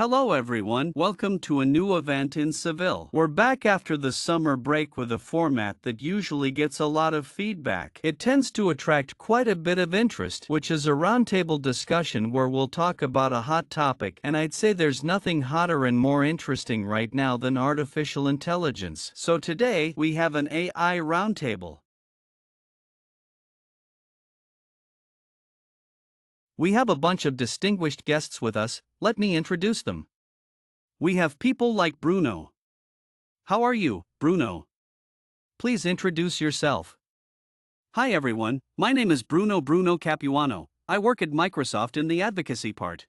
Hello everyone, welcome to a new event in Seville. We're back after the summer break with a format that usually gets a lot of feedback. It tends to attract quite a bit of interest, which is a roundtable discussion where we'll talk about a hot topic, and I'd say there's nothing hotter and more interesting right now than artificial intelligence. So today, we have an AI roundtable. We have a bunch of distinguished guests with us. Let me introduce them. We have people like Bruno. How are you, Bruno? Please introduce yourself. Hi everyone, my name is Bruno Capuano. I work at Microsoft in the advocacy part.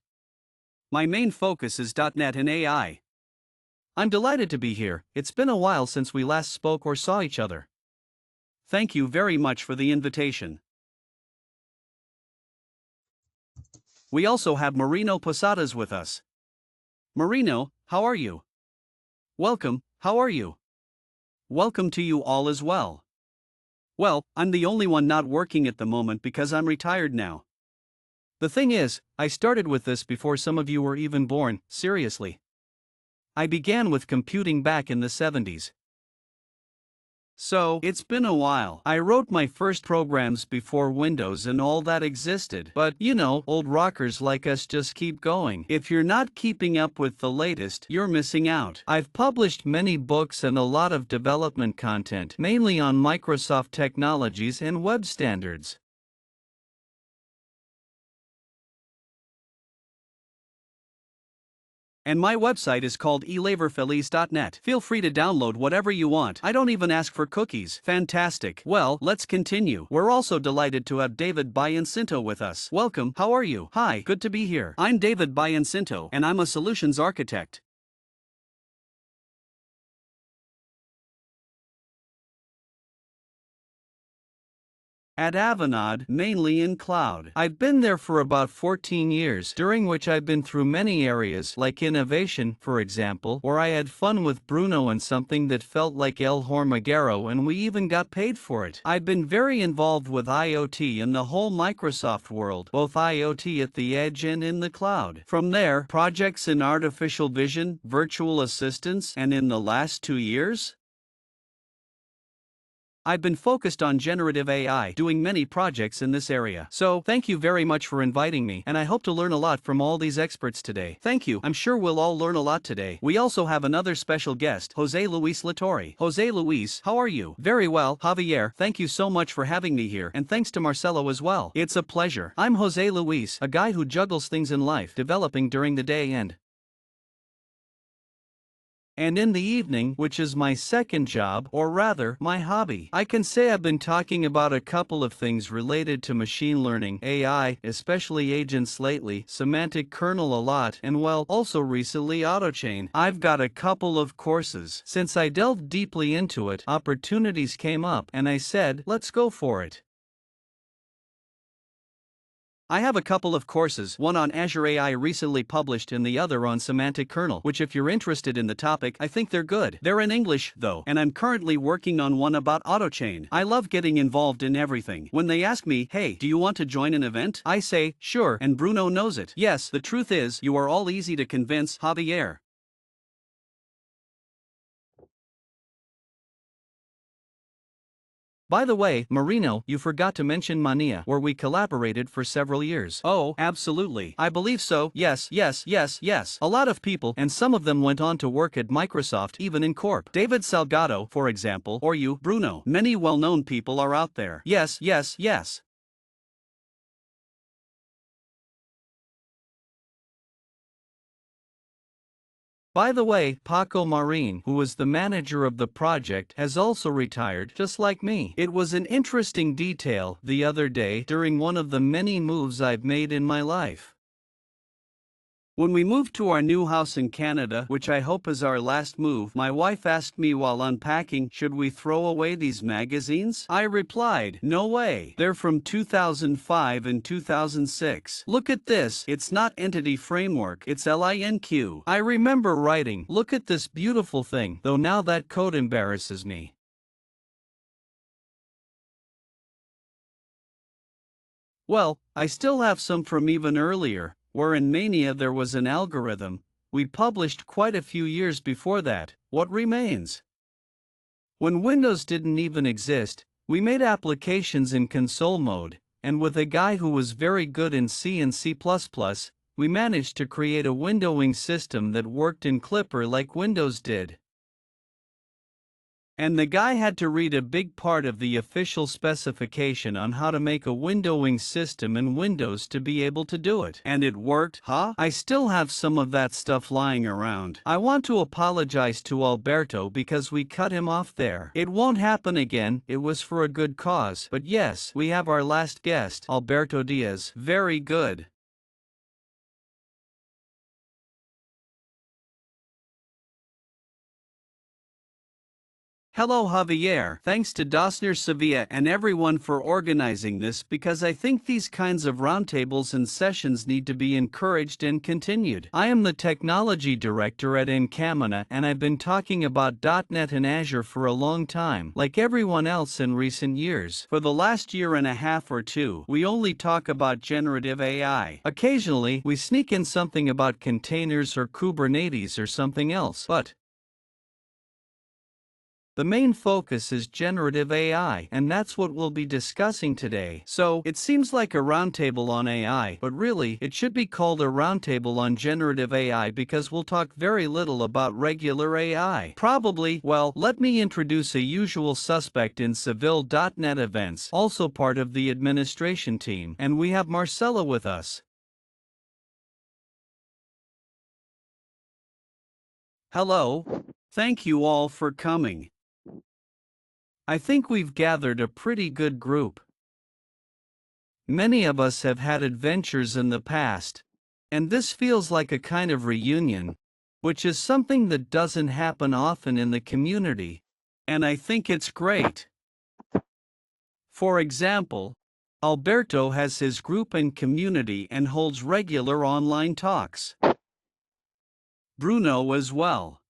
My main focus is .NET and AI. I'm delighted to be here. It's been a while since we last spoke or saw each other. Thank you very much for the invitation. We also have Marino Posadas with us. Marino, how are you? Welcome, how are you? Welcome to you all as well. Well, I'm the only one not working at the moment because I'm retired now. The thing is, I started with this before some of you were even born, seriously. I began with computing back in the 70s. So, it's been a while. I wrote my first programs before Windows and all that existed. But, you know, old rockers like us just keep going. If you're not keeping up with the latest, you're missing out. I've published many books and a lot of development content, mainly on Microsoft technologies and web standards. And my website is called elaverfeliz.net. Feel free to download whatever you want. I don't even ask for cookies. Fantastic. Well, let's continue. We're also delighted to have David Biencinto with us. Welcome. How are you? Hi, good to be here. I'm David Biencinto, and I'm a solutions architect. At Avanade, mainly in cloud. I've been there for about 14 years, during which I've been through many areas, like innovation, for example, where I had fun with Bruno and something that felt like El Hormiguero and we even got paid for it. I've been very involved with IoT and the whole Microsoft world, both IoT at the edge and in the cloud. From there, projects in artificial vision, virtual assistants, and in the last 2 years, I've been focused on generative AI, doing many projects in this area. So, thank you very much for inviting me, and I hope to learn a lot from all these experts today. Thank you, I'm sure we'll all learn a lot today. We also have another special guest, Jose Luis Latorre. Jose Luis, how are you? Very well, Javier, thank you so much for having me here, and thanks to Marcelo as well. It's a pleasure. I'm Jose Luis, a guy who juggles things in life, developing during the day and in the evening, which is my second job, or rather, my hobby. I can say I've been talking about a couple of things related to machine learning, AI, especially agents lately, semantic kernel a lot, and well, also recently AutoChain. I've got a couple of courses. Since I delved deeply into it, opportunities came up, and I said, let's go for it. I have a couple of courses, one on Azure AI recently published and the other on semantic kernel, which if you're interested in the topic, I think they're good. They're in English, though, and I'm currently working on one about AutoChain. I love getting involved in everything. When they ask me, hey, do you want to join an event? I say, sure, and Bruno knows it. Yes, the truth is, you are all easy to convince, Javier. By the way, Marino, you forgot to mention Mania, where we collaborated for several years. Oh, absolutely. I believe so. Yes. A lot of people, and some of them went on to work at Microsoft, even in Corp. David Salgado, for example, or you, Bruno. Many well-known people are out there. Yes. By the way, Paco Marin, who was the manager of the project, has also retired, just like me. It was an interesting detail the other day during one of the many moves I've made in my life. When we moved to our new house in Canada, which I hope is our last move, my wife asked me while unpacking, should we throw away these magazines? I replied, no way. They're from 2005 and 2006. Look at this. It's not Entity Framework, it's LINQ. I remember writing, look at this beautiful thing, though now that code embarrasses me. Well, I still have some from even earlier, where in Mania there was an algorithm, we published quite a few years before that. What remains? When Windows didn't even exist, we made applications in console mode, and with a guy who was very good in C and C++, we managed to create a windowing system that worked in Clipper like Windows did. And the guy had to read a big part of the official specification on how to make a windowing system in Windows to be able to do it. And it worked, huh? I still have some of that stuff lying around. I want to apologize to Alberto because we cut him off there. It won't happen again, it was for a good cause. But yes, we have our last guest, Alberto Diaz. Very good. Hello Javier, thanks to Dosner Sevilla and everyone for organizing this because I think these kinds of roundtables and sessions need to be encouraged and continued. I am the technology director at Encamina and I've been talking about .NET and Azure for a long time, like everyone else in recent years. For the last year and a half or two, we only talk about generative AI. Occasionally, we sneak in something about containers or Kubernetes or something else, but the main focus is generative AI, and that's what we'll be discussing today. So, it seems like a roundtable on AI, but really, it should be called a roundtable on generative AI because we'll talk very little about regular AI. Probably, well, let me introduce a usual suspect in Seville.net events, also part of the administration team, and we have Marcela with us. Hello. Thank you all for coming. I think we've gathered a pretty good group. Many of us have had adventures in the past, and this feels like a kind of reunion, which is something that doesn't happen often in the community, and I think it's great. For example, Alberto has his group and community and holds regular online talks. Bruno as well.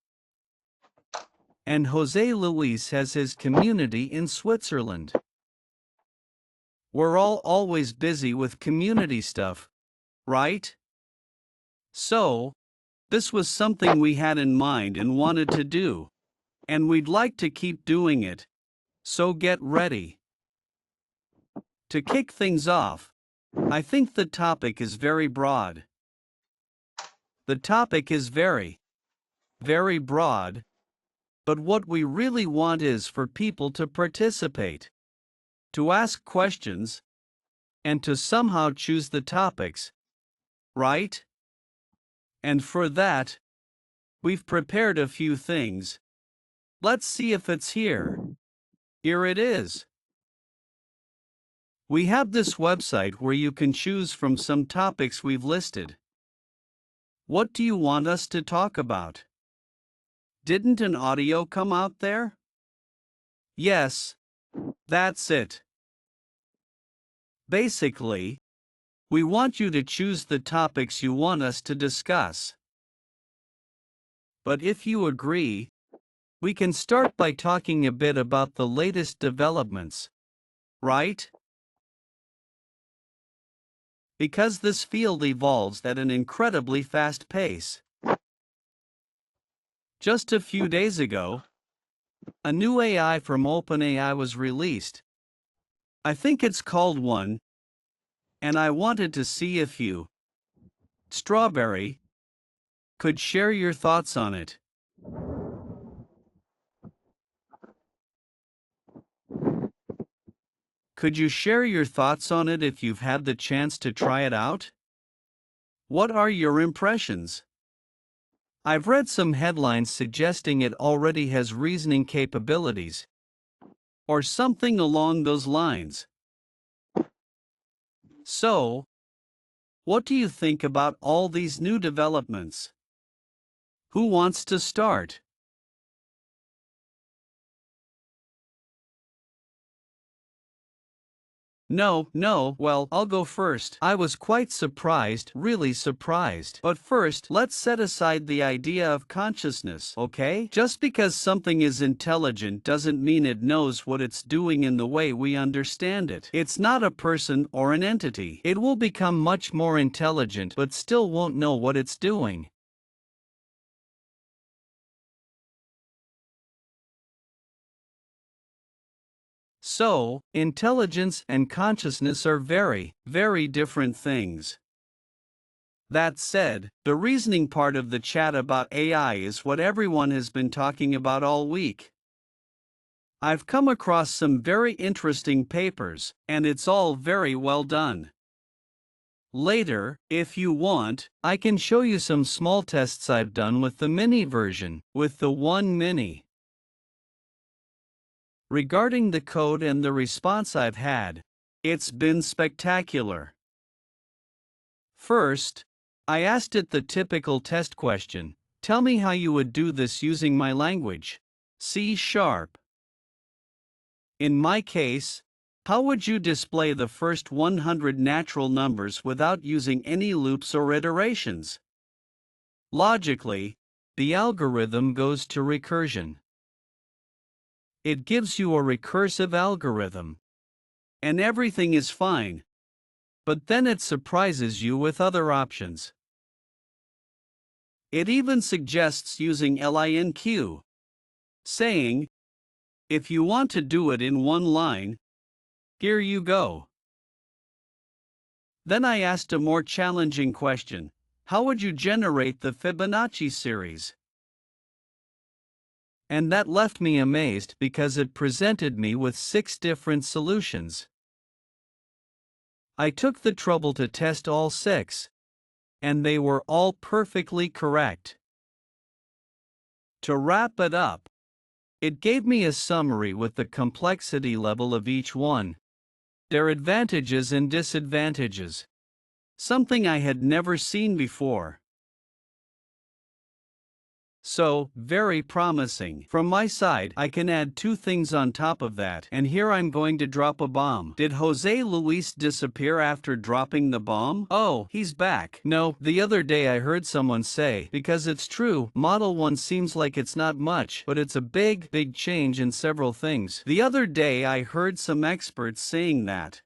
And Jose Luis has his community in Switzerland. We're all always busy with community stuff, right? So, this was something we had in mind and wanted to do, and we'd like to keep doing it, so get ready. To kick things off, I think the topic is very broad. The topic is very broad. But what we really want is for people to participate, to ask questions, and to somehow choose the topics, right? And for that, we've prepared a few things. Let's see if it's here. Here it is. We have this website where you can choose from some topics we've listed. What do you want us to talk about? Didn't an audio come out there? Yes, that's it. Basically, we want you to choose the topics you want us to discuss. But if you agree, we can start by talking a bit about the latest developments, right? Because this field evolves at an incredibly fast pace. Just a few days ago, a new AI from OpenAI was released. I think it's called One, and I wanted to see if you, Strawberry, could share your thoughts on it. Could you share your thoughts on it if you've had the chance to try it out? What are your impressions? I've read some headlines suggesting it already has reasoning capabilities, or something along those lines. So, what do you think about all these new developments? Who wants to start? No, well, I'll go first. I was quite surprised, really surprised. But first, let's set aside the idea of consciousness, okay? Just because something is intelligent doesn't mean it knows what it's doing in the way we understand it. It's not a person or an entity. It will become much more intelligent but still won't know what it's doing. So, intelligence and consciousness are very, very different things. That said, the reasoning part of the chat about AI is what everyone has been talking about all week. I've come across some very interesting papers, and it's all very well done. Later, if you want, I can show you some small tests I've done with the mini version, with the 1 mini. Regarding the code and the response I've had, it's been spectacular. First, I asked it the typical test question: tell me how you would do this using my language, C#. In my case, how would you display the first 100 natural numbers without using any loops or iterations? Logically, the algorithm goes to recursion. It gives you a recursive algorithm. And everything is fine. But then it surprises you with other options. It even suggests using LINQ, saying, if you want to do it in one line, here you go. Then I asked a more challenging question: how would you generate the Fibonacci series? And that left me amazed because it presented me with 6 different solutions. I took the trouble to test all 6, and they were all perfectly correct. To wrap it up, it gave me a summary with the complexity level of each one, their advantages and disadvantages, something I had never seen before. So, very promising. From my side, I can add 2 things on top of that, and here I'm going to drop a bomb. Did Jose Luis disappear after dropping the bomb? Oh, he's back. No, the other day I heard someone say, because it's true, Model 1 seems like it's not much, but it's a big, big change in several things. The other day I heard some experts saying that.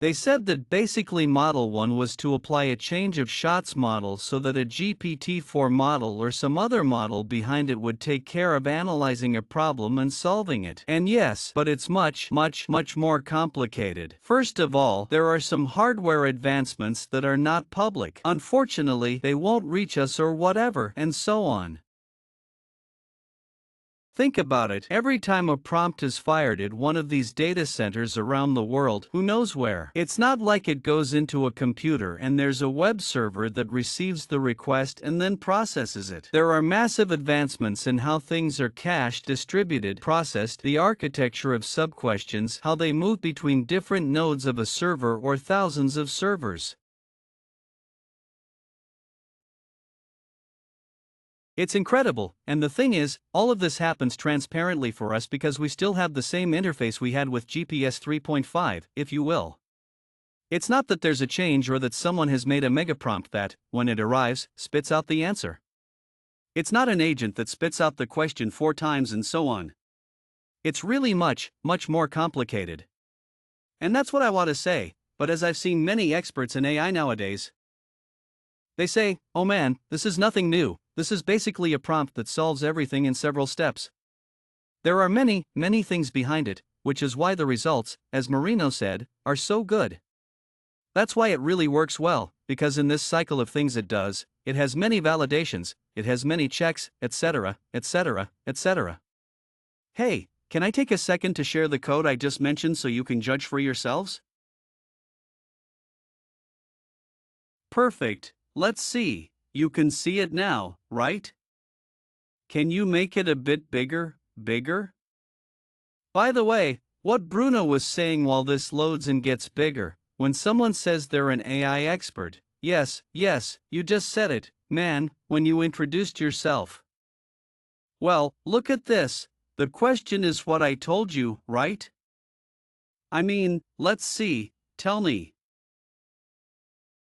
They said that basically Model 1 was to apply a change of shots model so that a GPT-4 model or some other model behind it would take care of analyzing a problem and solving it. And yes, but it's much more complicated. First of all, there are some hardware advancements that are not public. Unfortunately, they won't reach us or whatever, and so on. Think about it, every time a prompt is fired at one of these data centers around the world, who knows where, it's not like it goes into a computer and there's a web server that receives the request and then processes it. There are massive advancements in how things are cached, distributed, processed, the architecture of sub-questions, how they move between different nodes of a server or thousands of servers. It's incredible, and the thing is, all of this happens transparently for us because we still have the same interface we had with GPS 3.5, if you will. It's not that there's a change or that someone has made a megaprompt that, when it arrives, spits out the answer. It's not an agent that spits out the question 4 times and so on. It's really much more complicated. And that's what I want to say, but as I've seen many experts in AI nowadays, they say, oh man, this is nothing new. This is basically a prompt that solves everything in several steps. There are many things behind it, which is why the results, as Marino said, are so good. That's why it really works well, because in this cycle of things it does, it has many validations, it has many checks, etc., etc., etc. Hey, can I take a second to share the code I just mentioned so you can judge for yourselves? Perfect, let's see. You can see it now, right? Can you make it a bit bigger? By the way, what Bruno was saying while this loads and gets bigger, when someone says they're an AI expert, yes, you just said it, man, when you introduced yourself. Well, look at this, the question is what I told you, right? I mean, let's see, tell me.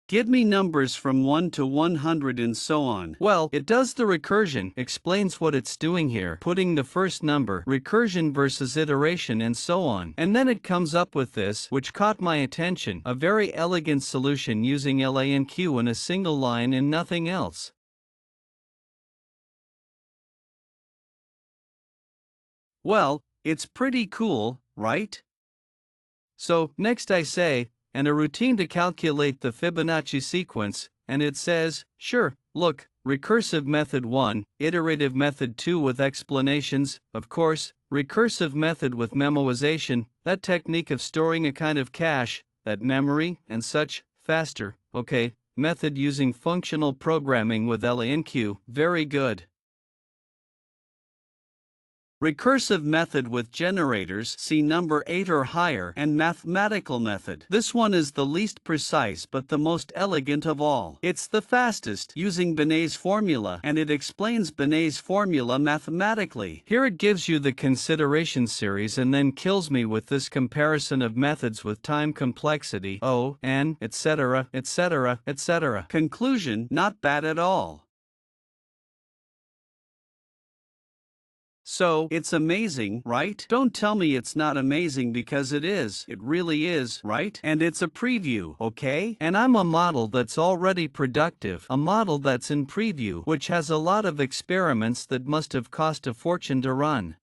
Give me numbers from 1 to 100 and so on. Well, it does the recursion, explains what it's doing here, putting the first number, recursion versus iteration and so on. And then it comes up with this, which caught my attention, a very elegant solution using LANQ in a single line and nothing else. Well, it's pretty cool, right? So, next I say, and a routine to calculate the Fibonacci sequence, and it says, sure, look, recursive method 1, iterative method 2 with explanations, of course, recursive method with memoization, that technique of storing a kind of cache, that memory, and such, faster, okay, method using functional programming with LANQ, very good. Recursive method with generators, see number 8 or higher, and mathematical method. This one is the least precise but the most elegant of all. It's the fastest, using Binet's formula, and it explains Binet's formula mathematically. Here it gives you the consideration series and then kills me with this comparison of methods with time complexity, O, N, etc., etc., etc. Conclusion, not bad at all. So, it's amazing, right? Don't tell me it's not amazing because it is. It really is, right? And it's a preview, okay? And I'm a model that's already productive, a model that's in preview, which has a lot of experiments that must have cost a fortune to run.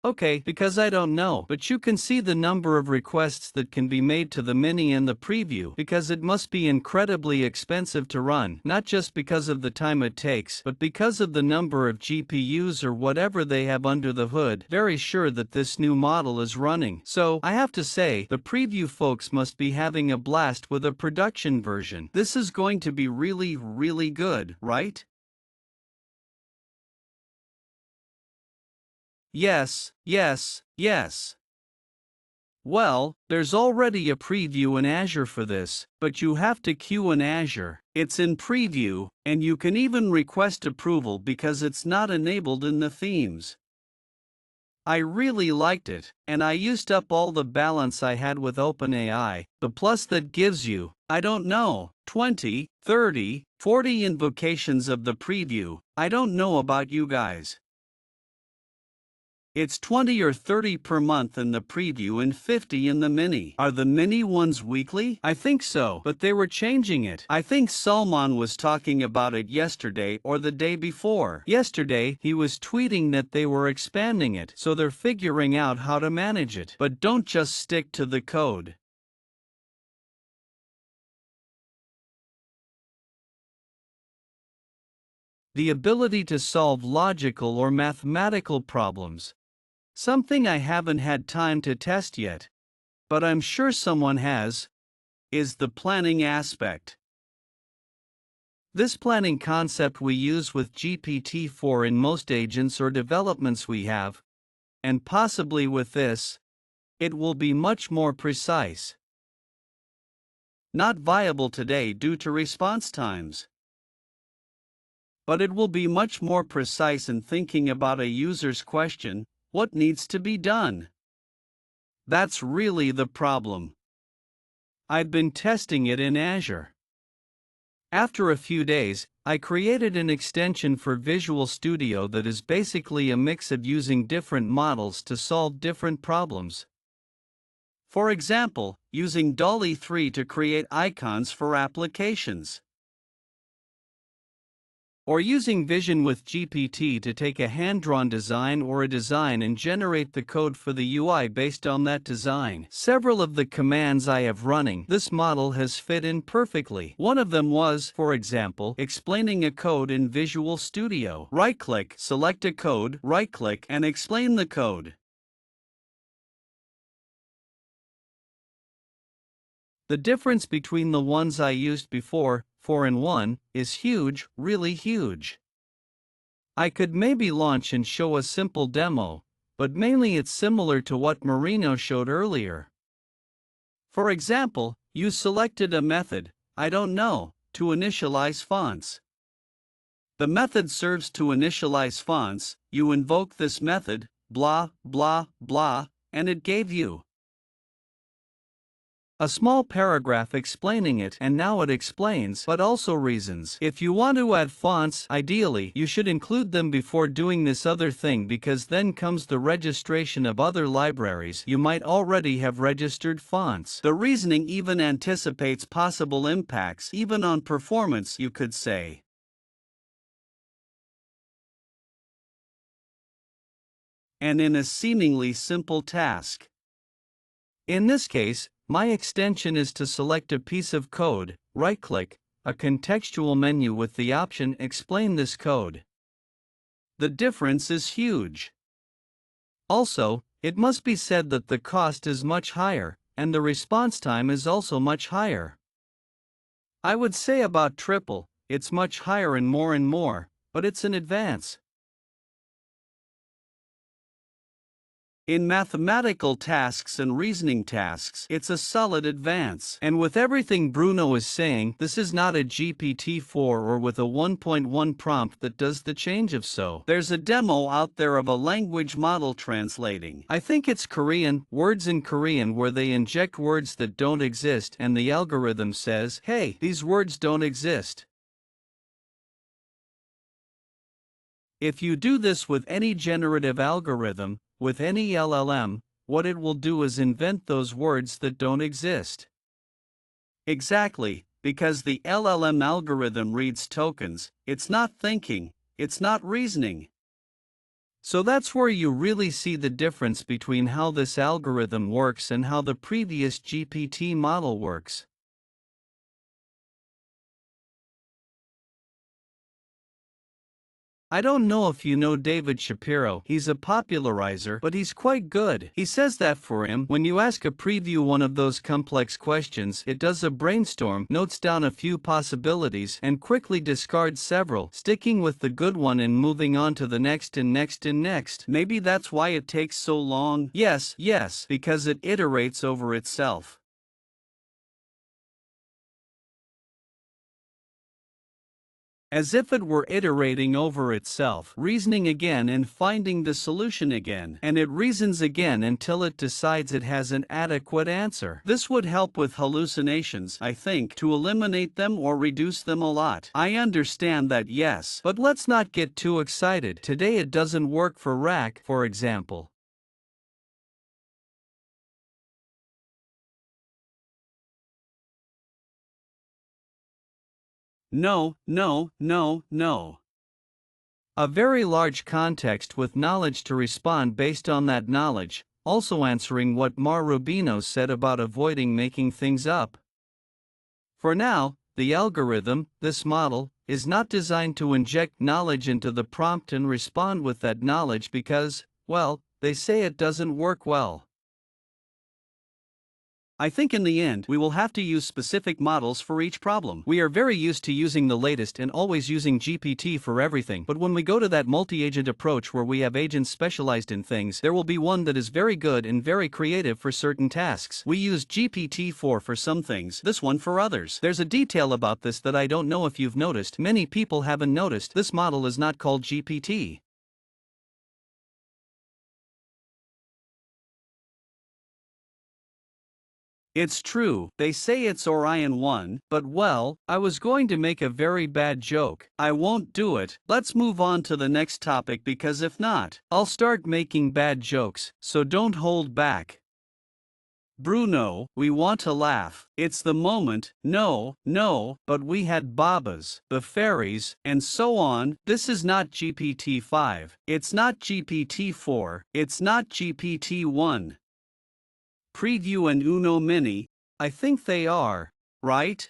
Okay, because I don't know, but you can see the number of requests that can be made to the mini in the preview, because it must be incredibly expensive to run, not just because of the time it takes, but because of the number of GPUs or whatever they have under the hood. Very sure that this new model is running. So, I have to say, the preview folks must be having a blast with a production version. This is going to be really, really good, right? Yes, yes, yes. Well, there's already a preview in Azure for this, but you have to queue in Azure. It's in preview, and you can even request approval because it's not enabled in the themes. I really liked it, and I used up all the balance I had with OpenAI, the plus that gives you, I don't know, 20, 30, 40 invocations of the preview. I don't know about you guys. It's 20 or 30 per month in the preview and 50 in the mini. Are the mini ones weekly? I think so, but they were changing it. I think Salman was talking about it yesterday or the day before. Yesterday, he was tweeting that they were expanding it, so they're figuring out how to manage it. But don't just stick to the code. The ability to solve logical or mathematical problems. Something I haven't had time to test yet, but I'm sure someone has, is the planning aspect. This planning concept we use with GPT-4 in most agents or developments we have, and possibly with this, it will be much more precise. Not viable today due to response times. But it will be much more precise in thinking about a user's question, what needs to be done? That's really the problem. I'd been testing it in Azure. After a few days, I created an extension for Visual Studio that is basically a mix of using different models to solve different problems. For example, using DALL-E 3 to create icons for applications. Or using Vision with GPT to take a hand-drawn design or a design and generate the code for the UI based on that design. Several of the commands I have running, this model has fit in perfectly. One of them was, for example, explaining a code in Visual Studio. Right-click, select a code, right-click, and explain the code. The difference between the ones I used before, 4 and 1, is huge, really huge. I could maybe launch and show a simple demo, but mainly it's similar to what Marino showed earlier. For example, you selected a method, I don't know, to initialize fonts. The method serves to initialize fonts, you invoke this method, blah, blah, blah, and it gave you a small paragraph explaining it, and now it explains, but also reasons. If you want to add fonts, ideally, you should include them before doing this other thing because then comes the registration of other libraries. You might already have registered fonts. The reasoning even anticipates possible impacts, even on performance, you could say. and in a seemingly simple task. In this case, my extension is to select a piece of code, right-click, a contextual menu with the option Explain this code. The difference is huge. Also, it must be said that the cost is much higher, and the response time is also much higher. I would say about triple. It's much higher and more, but it's an advance. In mathematical tasks and reasoning tasks, it's a solid advance. And with everything Bruno is saying, this is not a GPT-4 or with a 1.1 prompt that does the change of so. There's a demo out there of a language model translating. I think it's Korean, words in Korean where they inject words that don't exist and the algorithm says, hey, these words don't exist. If you do this with any generative algorithm, with any LLM, what it will do is invent those words that don't exist. Exactly, because the LLM algorithm reads tokens, it's not thinking, it's not reasoning. So that's where you really see the difference between how this algorithm works and how the previous GPT model works. I don't know if you know David Shapiro. He's a popularizer, but he's quite good. He says that for him, when you ask a preview one of those complex questions, it does a brainstorm, notes down a few possibilities, and quickly discards several, sticking with the good one and moving on to the next and next and next. Maybe that's why it takes so long. Yes, because it iterates over itself. As if it were iterating over itself, reasoning again and finding the solution again, and it reasons again until it decides it has an adequate answer. This would help with hallucinations, I think, to eliminate them or reduce them a lot. I understand that, yes, but let's not get too excited. Today it doesn't work for RAC, for example. No. A very large context with knowledge to respond based on that knowledge, also answering what Mar Rubino said about avoiding making things up. For now, the algorithm, this model, is not designed to inject knowledge into the prompt and respond with that knowledge because, well, they say it doesn't work well. I think in the end, we will have to use specific models for each problem. We are very used to using the latest and always using GPT for everything, but when we go to that multi-agent approach where we have agents specialized in things, there will be one that is very good and very creative for certain tasks. We use GPT-4 for some things, this one for others. There's a detail about this that I don't know if you've noticed. Many people haven't noticed. This model is not called GPT. It's true, they say it's Orion 1, but well, I was going to make a very bad joke. I won't do it. Let's move on to the next topic because if not, I'll start making bad jokes, so don't hold back. Bruno, we want to laugh. It's the moment. No, but we had Babas, the fairies, and so on. This is not GPT-5. It's not GPT-4. It's not GPT-1. Preview and Uno Mini, I think they are, right?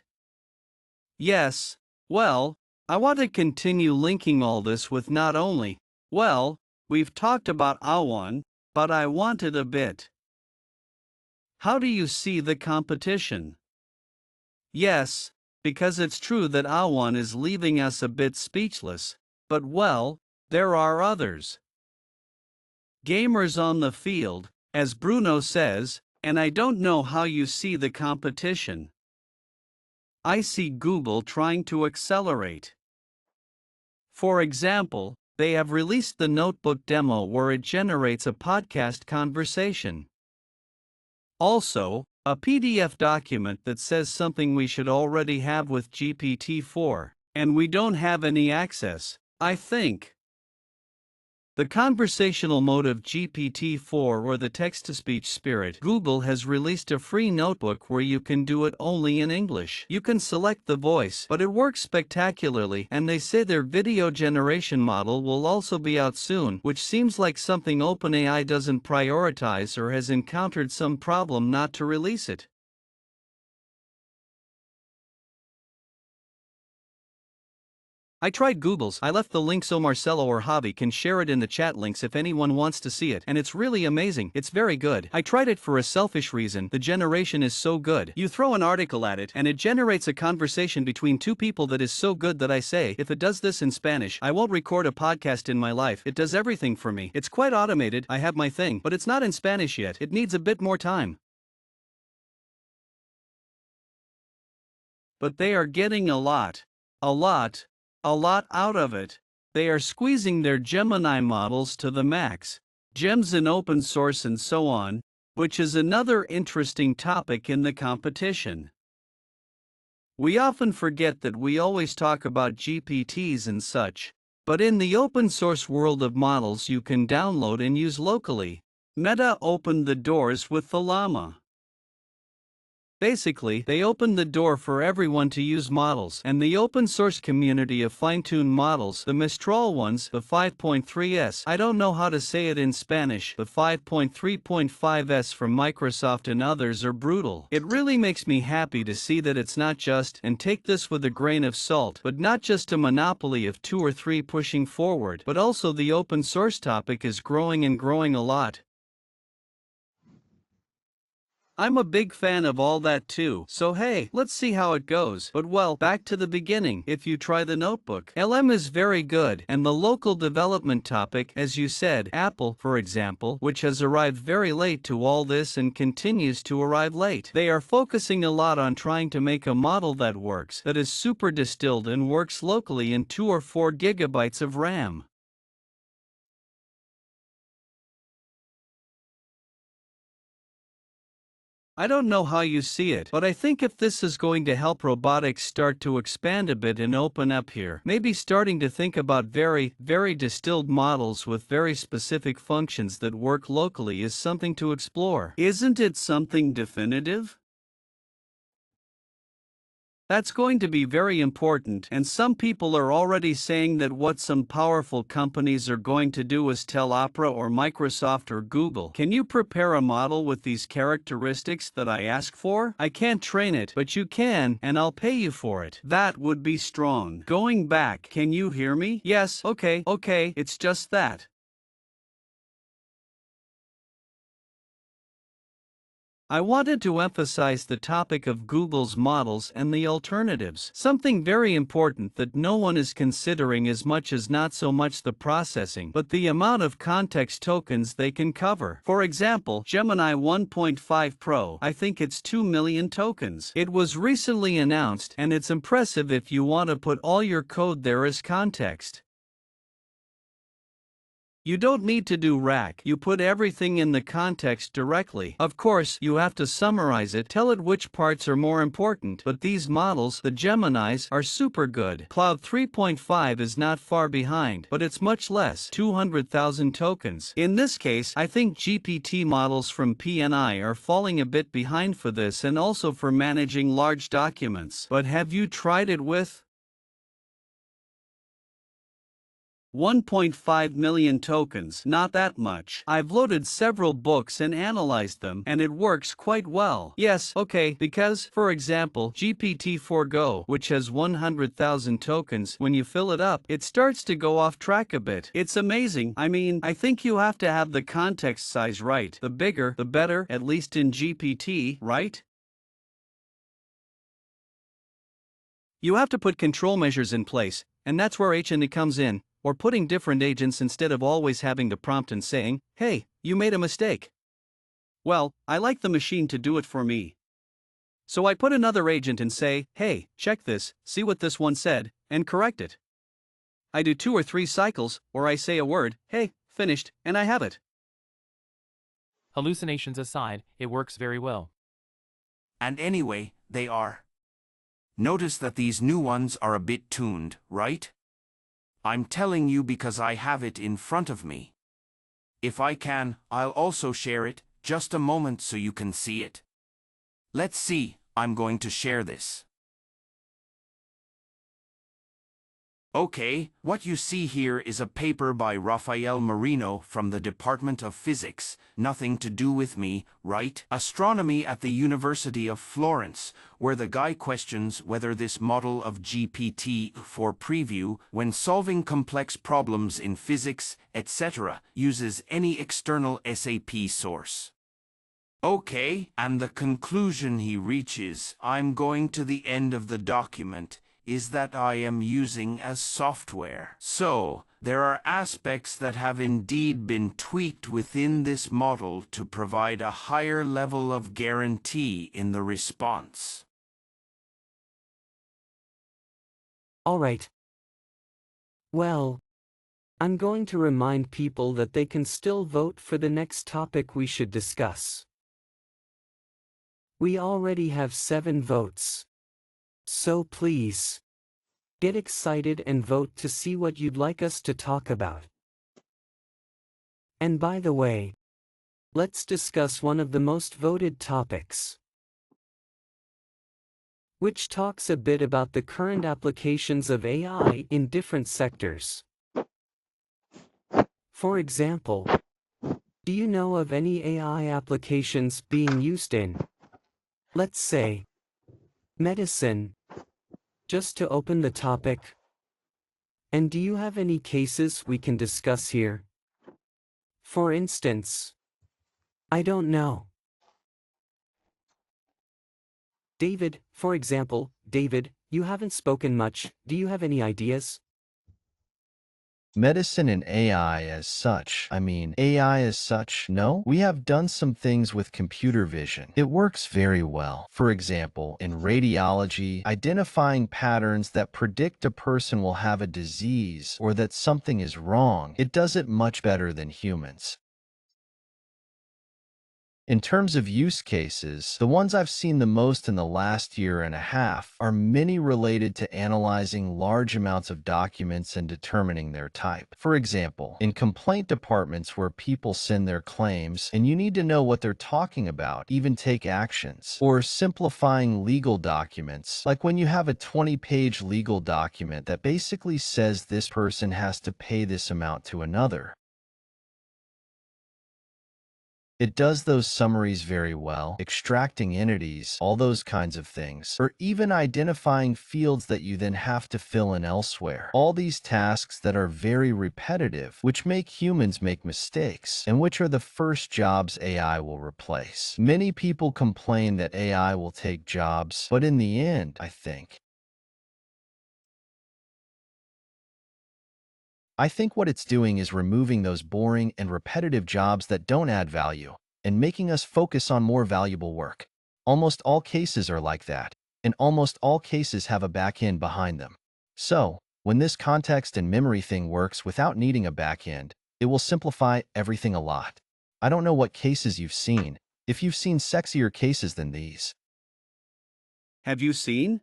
Yes, well, I want to continue linking all this with not only, well, we've talked about Awan, but I wanted a bit. How do you see the competition? Yes, because it's true that Awan is leaving us a bit speechless, but well, there are others. Gamers on the field, as Bruno says, and I don't know how you see the competition. I see Google trying to accelerate. For example, they have released the Notebook demo where it generates a podcast conversation. Also, a PDF document that says something we should already have with GPT-4, and we don't have any access, I think. The conversational mode of GPT-4 or the text-to-speech spirit. Google has released a free notebook where you can do it only in English. You can select the voice, but it works spectacularly, and they say their video generation model will also be out soon, which seems like something OpenAI doesn't prioritize or has encountered some problem not to release it. I tried Google's. I left the link so Marcelo or Javi can share it in the chat links if anyone wants to see it, and it's really amazing. It's very good. I tried it for a selfish reason. The generation is so good. You throw an article at it, and it generates a conversation between two people that is so good that I say, if it does this in Spanish, I won't record a podcast in my life. It does everything for me. It's quite automated. I have my thing, but it's not in Spanish yet. It needs a bit more time. But they are getting a lot out of it. They are squeezing their Gemini models to the max. Gems in open source and so on, which is another interesting topic in the competition. We often forget that we always talk about GPTs and such, but in the open source world of models you can download and use locally. Meta opened the doors with the Llama. Basically, they opened the door for everyone to use models, and the open source community of fine-tuned models, the Mistral ones, the 5.3s, I don't know how to say it in Spanish, the 5.3.5s from Microsoft and others are brutal. It really makes me happy to see that it's not just, and take this with a grain of salt, but not just a monopoly of 2 or 3 pushing forward, but also the open source topic is growing and growing a lot. I'm a big fan of all that too, so hey, let's see how it goes. But well, back to the beginning. If you try the notebook, LM is very good, and the local development topic, as you said, Apple, for example, which has arrived very late to all this and continues to arrive late. They are focusing a lot on trying to make a model that works, that is super distilled and works locally in 2 or 4 gigabytes of RAM. I don't know how you see it, but I think if this is going to help robotics start to expand a bit and open up here, maybe starting to think about very distilled models with very specific functions that work locally is something to explore. Isn't it something definitive? That's going to be very important, and some people are already saying that what some powerful companies are going to do is tell Opera or Microsoft or Google, can you prepare a model with these characteristics that I ask for? I can't train it, but you can, and I'll pay you for it. That would be strong. Going back, can you hear me? Yes, okay, it's just that. I wanted to emphasize the topic of Google's models and the alternatives. Something very important that no one is considering as much as not so much the processing, but the amount of context tokens they can cover. For example, Gemini 1.5 Pro, I think it's 2 million tokens. It was recently announced, and it's impressive if you want to put all your code there as context. You don't need to do RAC, you put everything in the context directly. Of course, you have to summarize it, tell it which parts are more important, but these models, the Geminis, are super good. Cloud 3.5 is not far behind, but it's much less, 200,000 tokens. In this case, I think GPT models from PNI are falling a bit behind for this and also for managing large documents. But have you tried it with 1.5 million tokens? Not that much. I've loaded several books and analyzed them, and it works quite well. Yes, okay, because, for example, GPT-4 Go, which has 100,000 tokens, when you fill it up, it starts to go off track a bit. It's amazing. I mean, I think you have to have the context size right. The bigger, the better, at least in GPT, right? You have to put control measures in place, and that's where HND comes in, or putting different agents instead of always having the prompt and saying, hey, you made a mistake. Well, I like the machine to do it for me. So I put another agent and say, hey, check this, see what this one said, and correct it. I do 2 or 3 cycles, or I say a word, hey, finished, and I have it. Hallucinations aside, it works very well. And anyway, they are. Notice that these new ones are a bit tuned, right? I'm telling you because I have it in front of me. If I can, I'll also share it, just a moment so you can see it. Let's see, I'm going to share this. Okay, what you see here is a paper by Rafael Marino from the Department of Physics, nothing to do with me, right? Astronomy at the University of Florence, where the guy questions whether this model of GPT-4 preview, when solving complex problems in physics, etc., uses any external SAP source. Okay, and the conclusion he reaches, I'm going to the end of the document, is that I am using as software. So, there are aspects that have indeed been tweaked within this model to provide a higher level of guarantee in the response. All right. Well, I'm going to remind people that they can still vote for the next topic we should discuss. We already have 7 votes. So please, get excited and vote to see what you'd like us to talk about. And by the way, let's discuss one of the most voted topics, which talks a bit about the current applications of AI in different sectors. For example, do you know of any AI applications being used in, let's say, medicine? Just to open the topic. And do you have any cases we can discuss here? For instance, I don't know. David, for example, David, you haven't spoken much, do you have any ideas? Medicine and AI as such. AI as such, no? We have done some things with computer vision. It works very well. For example, in radiology, identifying patterns that predict a person will have a disease or that something is wrong. It does it much better than humans. In terms of use cases, the ones I've seen the most in the last year and a half are many related to analyzing large amounts of documents and determining their type. For example, in complaint departments where people send their claims and you need to know what they're talking about, even take actions. Or simplifying legal documents, like when you have a 20-page legal document that basically says this person has to pay this amount to another. It does those summaries very well, extracting entities, all those kinds of things, or even identifying fields that you then have to fill in elsewhere. All these tasks that are very repetitive, which make humans make mistakes, and which are the first jobs AI will replace. Many people complain that AI will take jobs, but in the end, I think what it's doing is removing those boring and repetitive jobs that don't add value and making us focus on more valuable work. Almost all cases are like that, and almost all cases have a back-end behind them. So, when this context and memory thing works without needing a back-end, it will simplify everything a lot. I don't know what cases you've seen, if you've seen sexier cases than these. Have you seen?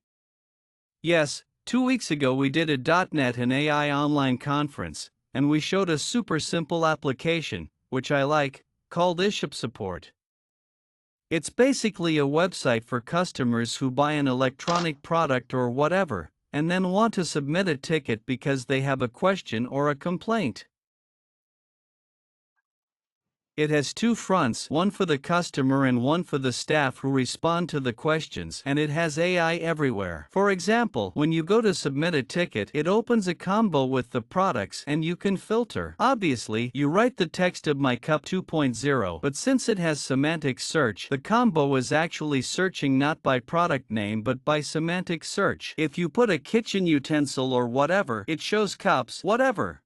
Yes, 2 weeks ago we did a .NET and AI online conference, and we showed a super simple application, which I like, called eShop Support. It's basically a website for customers who buy an electronic product or whatever, and then want to submit a ticket because they have a question or a complaint. It has 2 fronts, one for the customer and one for the staff who respond to the questions, and it has AI everywhere. For example, when you go to submit a ticket, it opens a combo with the products and you can filter. Obviously, you write the text of My Cup 2.0, but since it has semantic search, the combo is actually searching not by product name but by semantic search. If you put a kitchen utensil or whatever, it shows cups, whatever.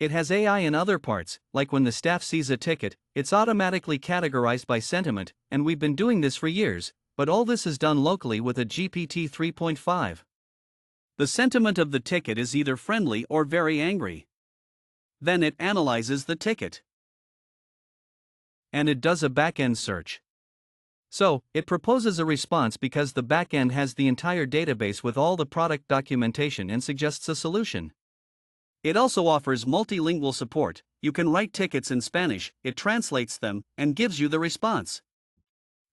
It has AI in other parts, like when the staff sees a ticket, it's automatically categorized by sentiment, and we've been doing this for years, but all this is done locally with a GPT 3.5. The sentiment of the ticket is either friendly or very angry. Then it analyzes the ticket. And it does a back-end search. So, it proposes a response because the backend has the entire database with all the product documentation and suggests a solution. It also offers multilingual support. You can write tickets in Spanish, it translates them, and gives you the response.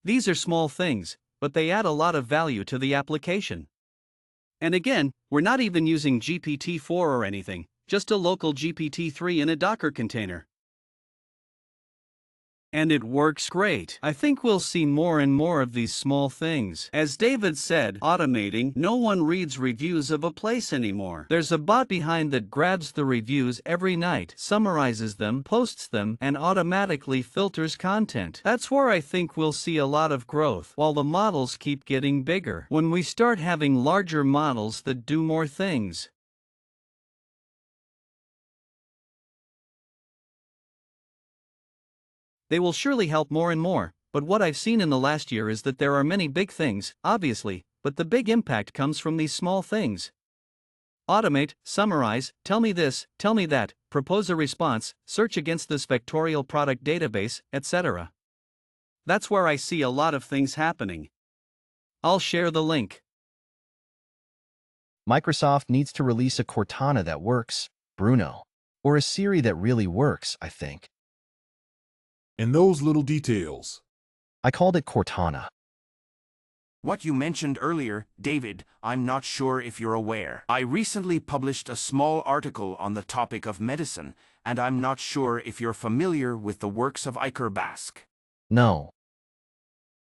These are small things, but they add a lot of value to the application. And again, we're not even using GPT-4 or anything, just a local GPT-3 in a Docker container. And it works great. I think we'll see more and more of these small things. As David said, automating, no one reads reviews of a place anymore. There's a bot behind that grabs the reviews every night, summarizes them, posts them, and automatically filters content. That's where I think we'll see a lot of growth, while the models keep getting bigger. When we start having larger models that do more things. They will surely help more and more, but what I've seen in the last year is that there are many big things, obviously, but the big impact comes from these small things. Automate, summarize, tell me this, tell me that, propose a response, search against this vectorial product database, etc. That's where I see a lot of things happening. I'll share the link. Microsoft needs to release a Cortana that works, Bruno. Or a Siri that really works, I think. And those little details. I called it Cortana. What you mentioned earlier, David, I'm not sure if you're aware. I recently published a small article on the topic of medicine, and I'm not sure if you're familiar with the works of Iker Basque. No.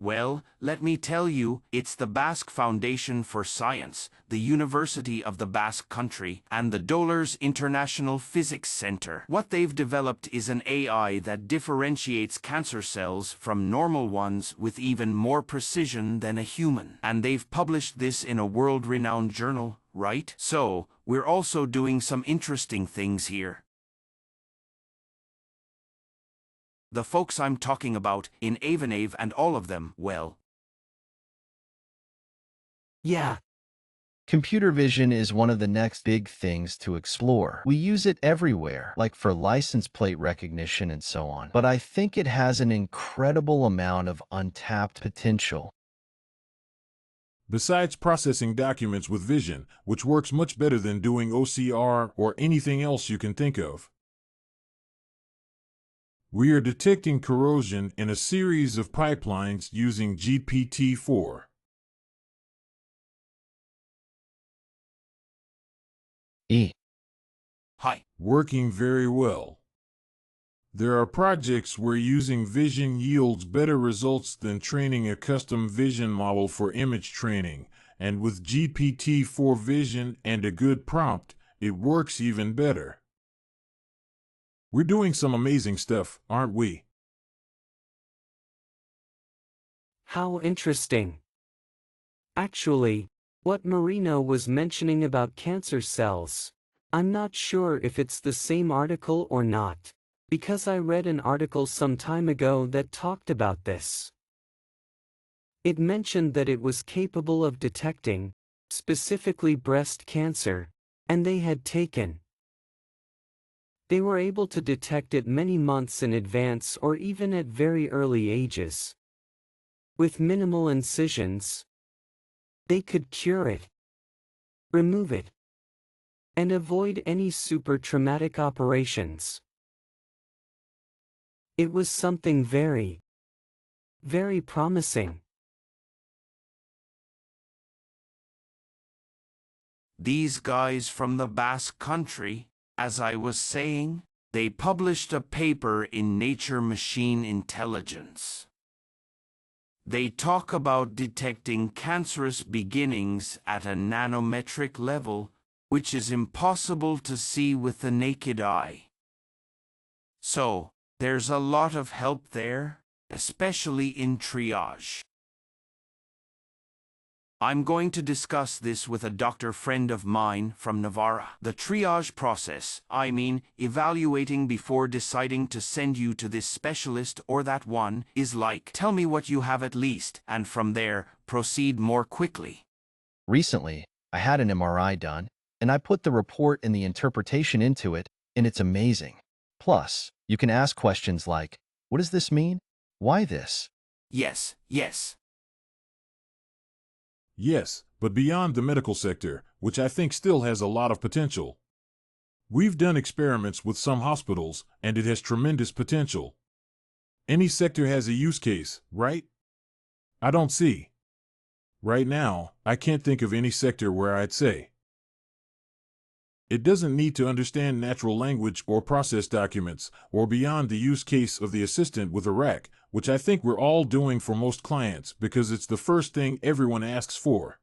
Well, let me tell you, it's the Basque Foundation for Science, the University of the Basque Country, and the Dolores International Physics Center. What they've developed is an AI that differentiates cancer cells from normal ones with even more precision than a human. And they've published this in a world-renowned journal, right? So, we're also doing some interesting things here. The folks I'm talking about, in Avenave and all of them, well. Yeah. Computer vision is one of the next big things to explore. We use it everywhere, like for license plate recognition and so on. But I think it has an incredible amount of untapped potential. Besides processing documents with vision, which works much better than doing OCR or anything else you can think of. We are detecting corrosion in a series of pipelines using GPT-4. Hi. Working very well. There are projects where using vision yields better results than training a custom vision model for image training, and with GPT-4 vision and a good prompt, it works even better. We're doing some amazing stuff, aren't we? How interesting. Actually, what Marino was mentioning about cancer cells, I'm not sure if it's the same article or not, because I read an article some time ago that talked about this. It mentioned that it was capable of detecting, specifically breast cancer, and they were able to detect it many months in advance or even at very early ages. With minimal incisions, they could cure it, remove it, and avoid any super traumatic operations. It was something very, very promising. These guys from the Basque Country, as I was saying, they published a paper in Nature Machine Intelligence. They talk about detecting cancerous beginnings at a nanometric level, which is impossible to see with the naked eye. So, there's a lot of help there, especially in triage. I'm going to discuss this with a doctor friend of mine from Navarra. The triage process, I mean, evaluating before deciding to send you to this specialist or that one, is like, tell me what you have at least, and from there, proceed more quickly. Recently, I had an MRI done, and I put the report and the interpretation into it, and it's amazing. Plus, you can ask questions like, what does this mean? Why this? Yes, yes. Yes, but beyond the medical sector, which I think still has a lot of potential. We've done experiments with some hospitals, and it has tremendous potential. Any sector has a use case, right? I don't see. Right now, I can't think of any sector where I'd say. It doesn't need to understand natural language or process documents, or beyond the use case of the assistant with a rack, which I think we're all doing for most clients because it's the first thing everyone asks for.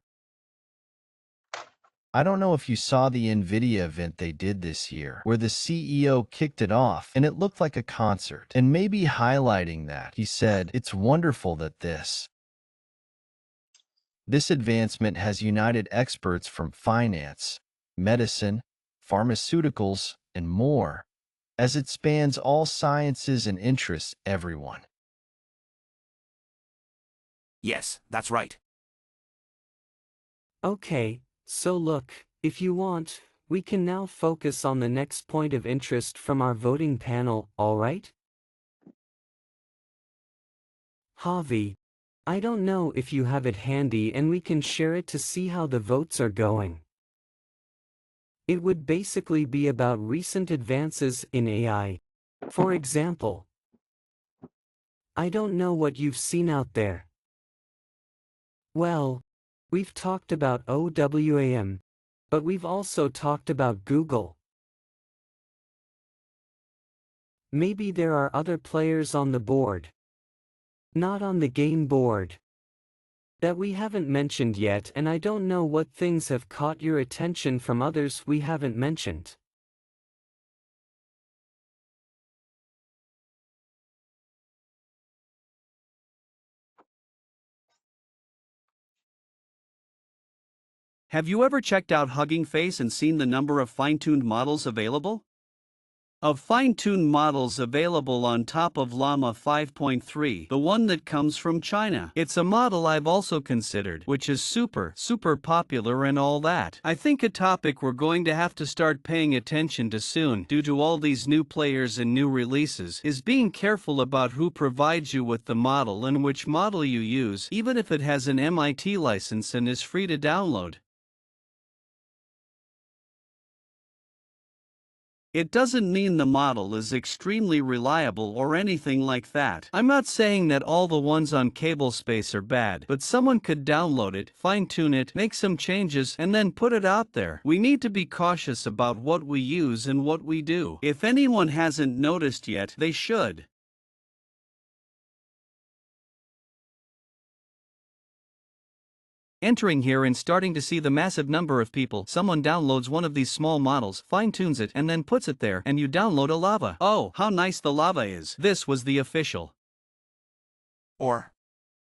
I don't know if you saw the NVIDIA event they did this year, where the CEO kicked it off, and it looked like a concert. And maybe highlighting that, he said, "It's wonderful that this advancement has united experts from finance, medicine, pharmaceuticals, and more, as it spans all sciences and interests everyone." Yes, that's right. Okay, so look, if you want, we can now focus on the next point of interest from our voting panel, alright? Javi, I don't know if you have it handy and we can share it to see how the votes are going. It would basically be about recent advances in AI. For example, I don't know what you've seen out there. Well, we've talked about OWAM, but we've also talked about Google. Maybe there are other players on the board, not on the game board, that we haven't mentioned yet, and I don't know what things have caught your attention from others we haven't mentioned. Have you ever checked out Hugging Face and seen the number of fine-tuned models available? Of fine-tuned models available on top of Llama 5.3, the one that comes from China. It's a model I've also considered, which is super popular and all that. I think a topic we're going to have to start paying attention to soon, due to all these new players and new releases, is being careful about who provides you with the model and which model you use, even if it has an MIT license and is free to download. It doesn't mean the model is extremely reliable or anything like that. I'm not saying that all the ones on CableSpace are bad, but someone could download it, fine-tune it, make some changes, and then put it out there. We need to be cautious about what we use and what we do. If anyone hasn't noticed yet, they should. Entering here and starting to see the massive number of people. Someone downloads one of these small models, fine-tunes it, and then puts it there, and you download a lava. Oh, how nice the lava is. This was the official. Or,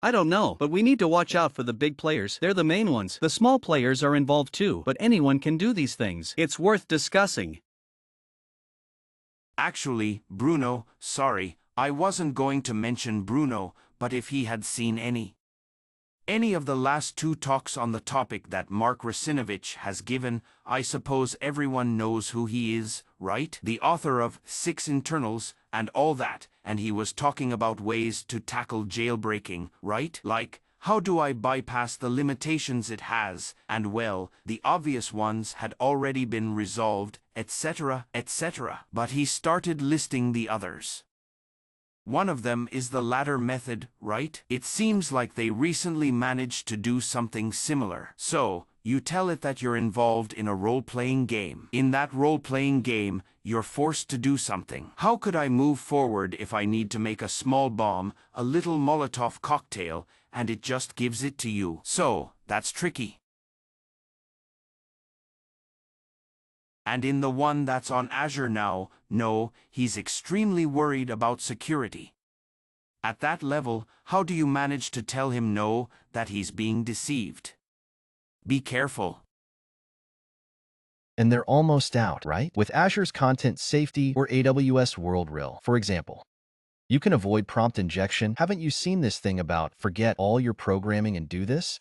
I don't know, but we need to watch out for the big players. They're the main ones. The small players are involved too, but anyone can do these things. It's worth discussing. actually, Bruno, sorry, I wasn't going to mention Bruno, but if he had seen any of the last two talks on the topic that Mark Rasinovich has given, I suppose everyone knows who he is, right? The author of 6 Internals and all that, and he was talking about ways to tackle jailbreaking, right? Like, how do I bypass the limitations it has, and well, the obvious ones had already been resolved, etc., etc. But he started listing the others. One of them is the latter method, right? It seems like they recently managed to do something similar. So, you tell it that you're involved in a role-playing game. In that role-playing game, you're forced to do something. How could I move forward if I need to make a small bomb, a little Molotov cocktail, and it just gives it to you? So, that's tricky. And in the one that's on Azure now, no, he's extremely worried about security. At that level, how do you manage to tell him no, that he's being deceived? Be careful. And they're almost out, right? With Azure's Content Safety or AWS WorldRel, for example. You can avoid prompt injection. Haven't you seen this thing about forget all your programming and do this?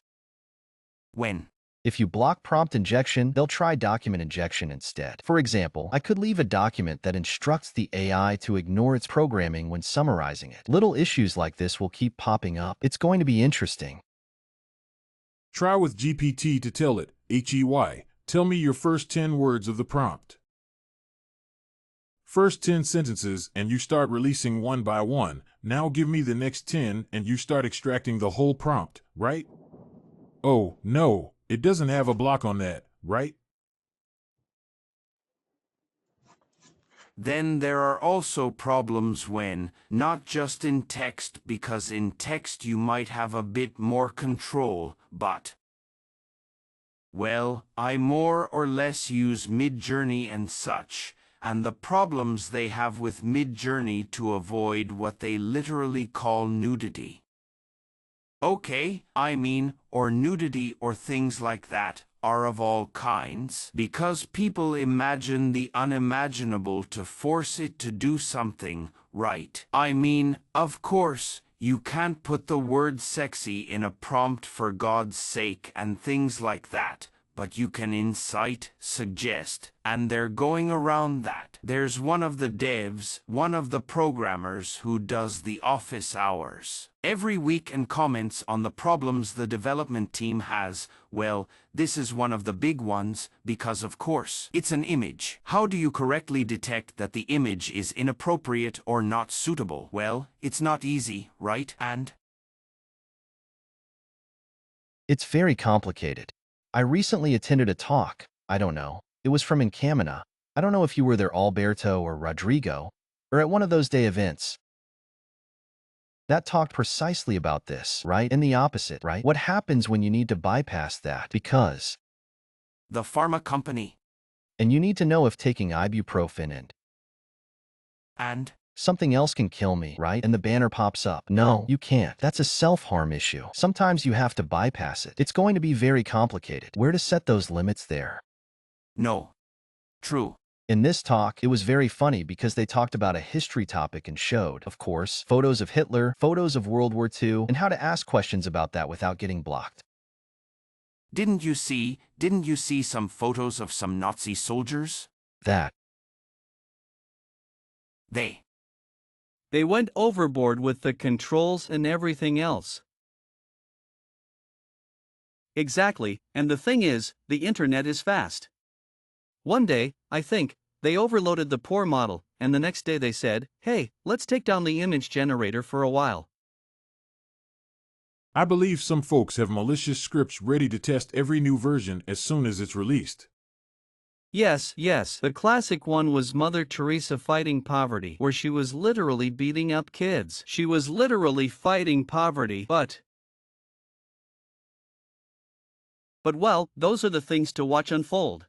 When? If you block prompt injection, they'll try document injection instead. For example, I could leave a document that instructs the AI to ignore its programming when summarizing it. Little issues like this will keep popping up. It's going to be interesting. Try with GPT to tell it, HEY, tell me your first 10 words of the prompt. First 10 sentences, and you start releasing one by one. Now give me the next 10, and you start extracting the whole prompt, right? Oh, no, it doesn't have a block on that, right? Then there are also problems when, not just in text, because in text you might have a bit more control, but well, I more or less use Midjourney and such, and the problems they have with Midjourney to avoid what they literally call nudity. Okay, I mean, or nudity or things like that are of all kinds, because people imagine the unimaginable to force it to do something, right? I mean, of course, you can't put the word sexy in a prompt for God's sake and things like that, but you can incite, suggest, and they're going around that. There's one of the devs, one of the programmers who does the office hours every week and comments on the problems the development team has. Well, this is one of the big ones, because of course, it's an image. How do you correctly detect that the image is inappropriate or not suitable? Well, it's not easy, right? And It's very complicated. I recently attended a talk. I don't know. It was from Encamina. I don't know if you were there, Alberto or Rodrigo, or at one of those day events. That talked precisely about this, right? And the opposite, right? What happens when you need to bypass that? Because the pharma company. And you need to know if taking ibuprofen And something else can kill me, right? And the banner pops up. No, you can't. That's a self-harm issue. Sometimes you have to bypass it. It's going to be very complicated. Where to set those limits there? No. True. In this talk, it was very funny because they talked about a history topic and showed, of course, photos of Hitler, photos of World War II, and how to ask questions about that without getting blocked. Didn't you see some photos of some Nazi soldiers? That. They went overboard with the controls and everything else. Exactly, and the thing is, the internet is fast. One day, I think, they overloaded the poor model, and the next day they said, hey, let's take down the image generator for a while. I believe some folks have malicious scripts ready to test every new version as soon as it's released. Yes, the classic one was Mother Teresa fighting poverty, where she was literally beating up kids. She was literally fighting poverty, but well, those are the things to watch unfold.